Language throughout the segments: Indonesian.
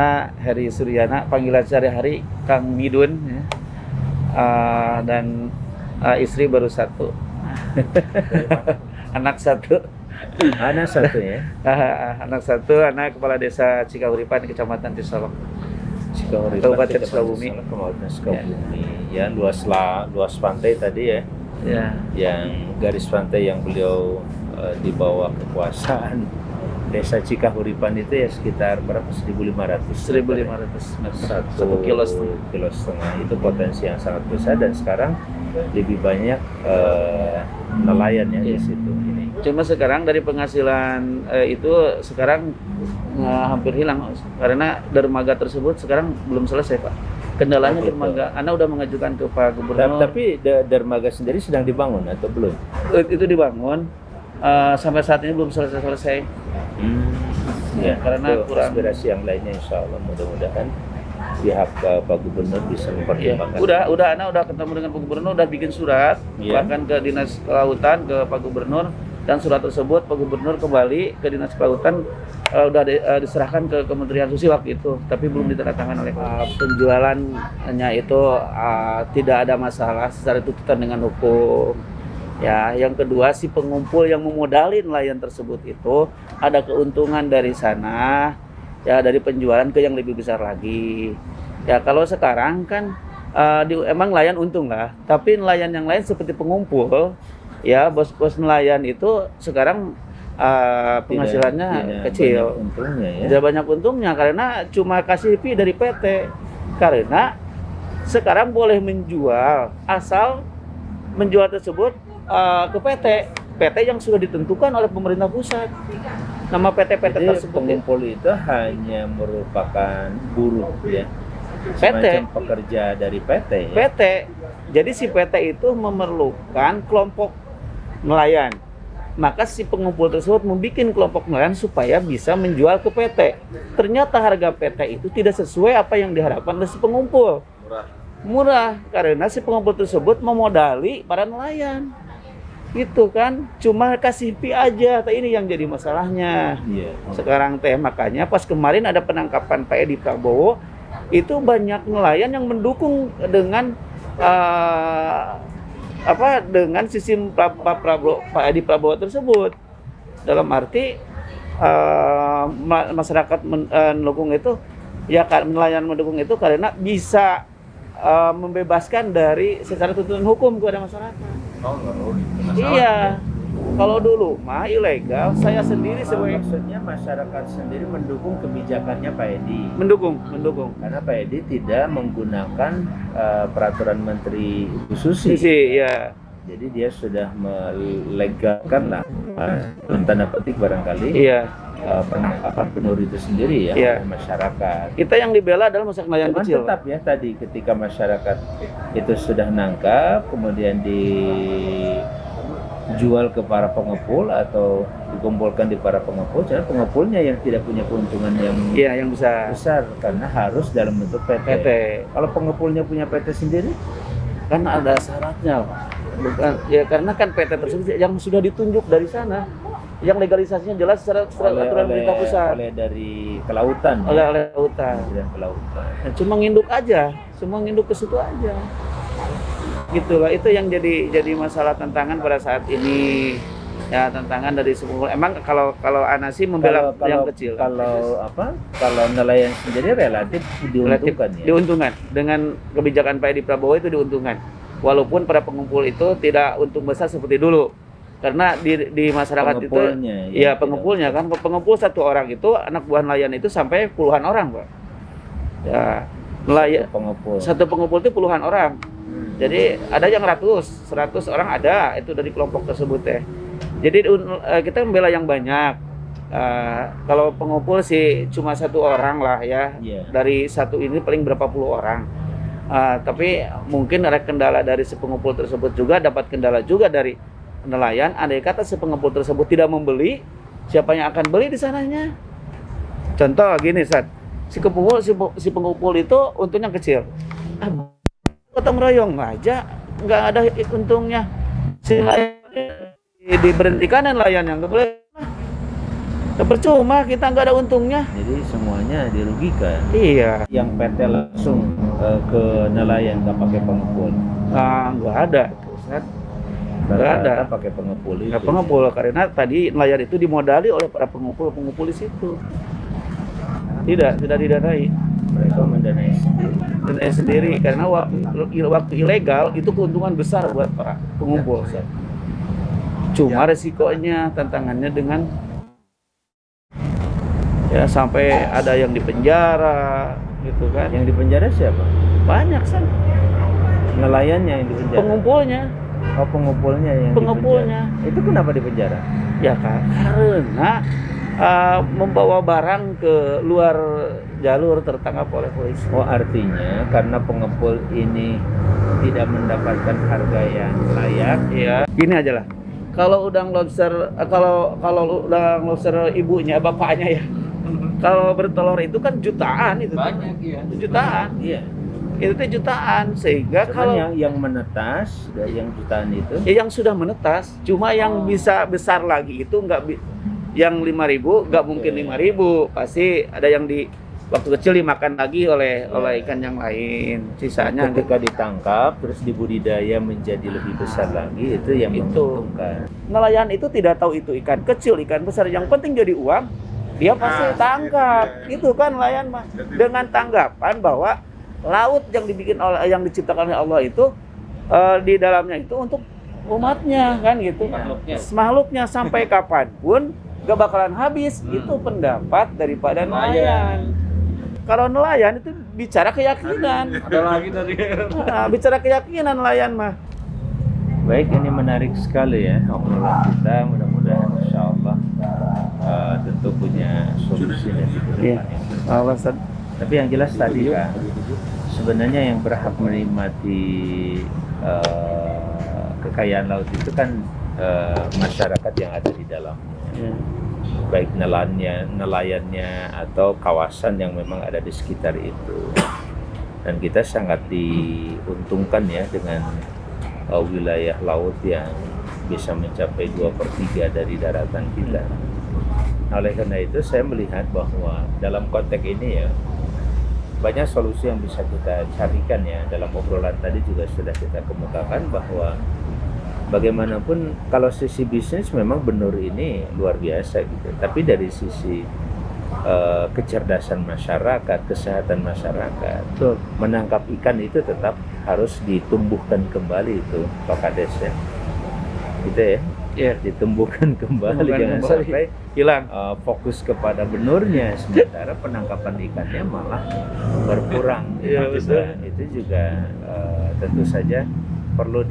Ana Heri Suryana, panggilan sehari-hari Kang Midun ya. Dan istri baru satu. Anak satu. Anak satu ya. Anak satu, anak kepala desa Cikahuripan, Kecamatan Cisolok. Cikahuripan, Kabupaten Sukabumi. Kabupaten Sukabumi. Ya, luas pantai tadi ya. Ya. Yang garis pantai yang beliau di bawah kekuasaan Desa Cikahuripan itu ya sekitar berapa? 1.500 meter. 1 kilo setengah. Itu potensi yang sangat besar dan sekarang lebih banyak nelayan ya di situ. Ini. Cuma sekarang dari penghasilan itu sekarang hampir hilang karena dermaga tersebut sekarang belum selesai, Pak. Kendalanya dermaga. Anda udah mengajukan ke Pak Gubernur. Tapi dermaga sendiri sedang dibangun atau belum? Itu dibangun. Sampai saat ini belum selesai. Ya, karena kurang aspirasi yang lainnya, insya Allah mudah-mudahan pihak Pak Gubernur bisa mempertimbangkan. Ana udah ketemu dengan Pak Gubernur, udah bikin surat, bahkan ke Dinas Kelautan, ke Pak Gubernur, dan surat tersebut Pak Gubernur kembali ke Dinas Kelautan, udah diserahkan ke Kementerian Susi waktu itu, tapi belum ditandatangani oleh penjualannya itu tidak ada masalah secara tuntutan dengan hukum. Ya, yang kedua si pengumpul yang memodali nelayan tersebut itu ada keuntungan dari sana, ya dari penjualan ke yang lebih besar lagi. Ya kalau sekarang kan emang nelayan untung lah, tapi nelayan yang lain seperti pengumpul, ya bos-bos nelayan itu sekarang penghasilannya kecil. Tidak banyak untungnya karena cuma kasih fee dari PT. Karena sekarang boleh menjual asal menjual tersebut ke PT yang sudah ditentukan oleh pemerintah pusat. Nama PT tersebut pengumpul itu hanya merupakan buruh ya. PT semacam pekerja dari PT ya? PT. Jadi si PT itu memerlukan kelompok nelayan. Maka si pengumpul tersebut membuat kelompok nelayan supaya bisa menjual ke PT. Ternyata harga PT itu tidak sesuai apa yang diharapkan oleh si pengumpul. Murah karena si pengumpul tersebut memodali para nelayan. Gitu kan, cuma kasih fee aja. Ini yang jadi masalahnya. Sekarang makanya pas kemarin ada penangkapan Pak Edi Prabowo, itu banyak nelayan yang mendukung dengan dengan sistem Pak Edi Prabowo tersebut. Dalam arti masyarakat mendukung itu, ya nelayan mendukung itu karena bisa membebaskan dari secara tuntutan hukum kepada masyarakat. Iya. Kalau dulu mah ilegal, saya sendiri sebagai maksudnya masyarakat sendiri mendukung kebijakannya Pak Edi. Mendukung. Karena Pak Edi tidak menggunakan peraturan Menteri Bu Susi. Ya. Jadi dia sudah melegalkan lah, dalam tanda petik barangkali. Iya. Penur itu sendiri ya, masyarakat. Kita yang dibela adalah masyarakat nelayan kecil. Tetap ya tadi ketika masyarakat itu sudah nangkap, kemudian dijual ke para pengepul atau dikumpulkan di para pengepul, jadi pengepulnya yang tidak punya keuntungan yang besar karena harus dalam bentuk PT. Kalau pengepulnya punya PT sendiri, kan ada syaratnya, bukan ya, karena kan PT tersebut yang sudah ditunjuk dari sana, yang legalisasinya jelas secara aturan pemerintah pusat. Dari kelautan. Oleh lautan. Kelautan. Cuma nginduk aja, semua nginduk ke situ aja. Gitulah, itu yang jadi masalah tantangan pada saat ini. Ya, tantangan dari semua. Emang kalau Anasi membela yang kecil. Kalau nelayan sendiri relatif diuntungkan ya. Diuntungkan dengan kebijakan Pak Edi Prabowo itu diuntungkan. Walaupun para pengumpul itu tidak untung besar seperti dulu. Karena di masyarakat itu ya pengepulnya kan, pengumpul satu orang itu anak buah nelayan itu sampai puluhan orang, Pak. Ya, nelayan satu pengumpul itu puluhan orang. Jadi ada yang 100 orang ada itu dari kelompok tersebut ya. Jadi kita membela yang banyak. Kalau pengumpul sih cuma satu orang lah ya. Dari satu ini paling berapa puluh orang. Tapi mungkin ada kendala dari si pengumpul tersebut juga, dapat kendala juga dari nelayan. Andai kata si pengumpul tersebut tidak membeli, siapa yang akan beli di sananya? Contoh gini, Sat. Si pengumpul itu untungnya kecil. Gotong royong aja nggak ada untungnya. Si nelayan diberhentikan dan nelayan yang nggak boleh. Percuma, kita nggak ada untungnya. Jadi semuanya dirugikan. Iya. Yang PT langsung ke nelayan nggak pakai pengepul. Nggak ada, Ustaz. Nggak ada. Pakai pengepul itu. Nggak pengepul karena tadi nelayan itu dimodali oleh para pengepul di situ. Tidak didanai. Mereka mendanai sendiri karena waktu ilegal itu keuntungan besar buat para pengumpul. Cuma resikonya, tantangannya dengan ya sampai ada yang dipenjara gitu kan. Yang dipenjara siapa? Banyak San. Nelayannya yang dipenjara. Pengumpulnya. Oh, pengumpulnya yang Pengumpulnya. dipenjara. Itu kenapa dipenjara? Ya karena membawa barang ke luar jalur tertangkap oleh polisi. Oh, artinya karena pengepul ini tidak mendapatkan harga yang layak. Iya. Gini aja lah. Kalau udang lobster, kalau udang lobster ibunya, bapaknya ya. Kalau bertelur itu kan jutaan itu. Banyak ya. Jutaan. Iya. Itu tuh jutaan, sehingga Cuman kalau yang menetas, yang jutaan itu. ya yang sudah menetas, cuma yang bisa besar lagi itu yang 5.000 nggak mungkin 5.000, pasti ada yang di waktu kecil dimakan lagi oleh ikan yang lain. Sisanya ketika ditangkap terus dibudidaya menjadi lebih besar lagi, itu yang menguntungkan. Nelayan itu tidak tahu itu ikan kecil, ikan besar, yang penting jadi uang, dia pasti tangkap. Itu kan nelayan mah dengan tanggapan bahwa laut yang yang diciptakan oleh Allah itu di dalamnya itu untuk umatnya kan gitu. Makhluknya sampai kapanpun gak bakalan habis. Itu pendapat daripada nelayan. Kalau nelayan itu bicara keyakinan. Ada lagi tadi. Bicara keyakinan nelayan mah. Baik, ini menarik sekali ya obrolan kita. Mudah-mudahan insya Allah tentu punya solusi dan Iya. Alasan. Tapi yang jelas tadi kan, sebenarnya yang berhak menikmati kekayaan laut itu kan masyarakat yang ada di dalamnya. Ya. Baik nelayannya atau kawasan yang memang ada di sekitar itu. Dan kita sangat diuntungkan ya dengan wilayah laut yang bisa mencapai 2/3 dari daratan kita. Oleh karena itu saya melihat bahwa dalam konteks ini ya banyak solusi yang bisa kita carikan ya. Dalam obrolan tadi juga sudah kita kemukakan bahwa bagaimanapun kalau sisi bisnis memang benur ini luar biasa gitu. Tapi dari sisi kecerdasan masyarakat, kesehatan masyarakat, menangkap ikan itu tetap harus ditumbuhkan kembali itu Pak Kades ya. Gitu ya. Yeah. Ditumbuhkan kembali, jangan sampai hilang. Fokus kepada benurnya, sementara penangkapan ikannya malah berkurang. Itu juga tentu saja perlu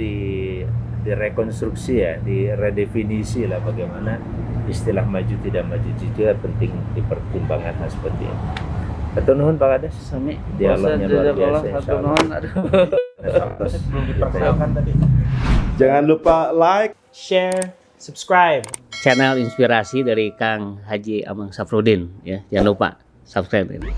direkonstruksi ya, diredefinisi lah bagaimana istilah maju tidak maju juga penting dipertimbangkan hal seperti ini. Hatur nuhun Pak Kades. Sami. Dialognya luar biasa. Hatur nuhun. Belum diperkenalkan tadi. Jangan lupa like, share, subscribe. Channel inspirasi dari Kang Haji Amang Safrudin ya. Jangan lupa subscribe ini.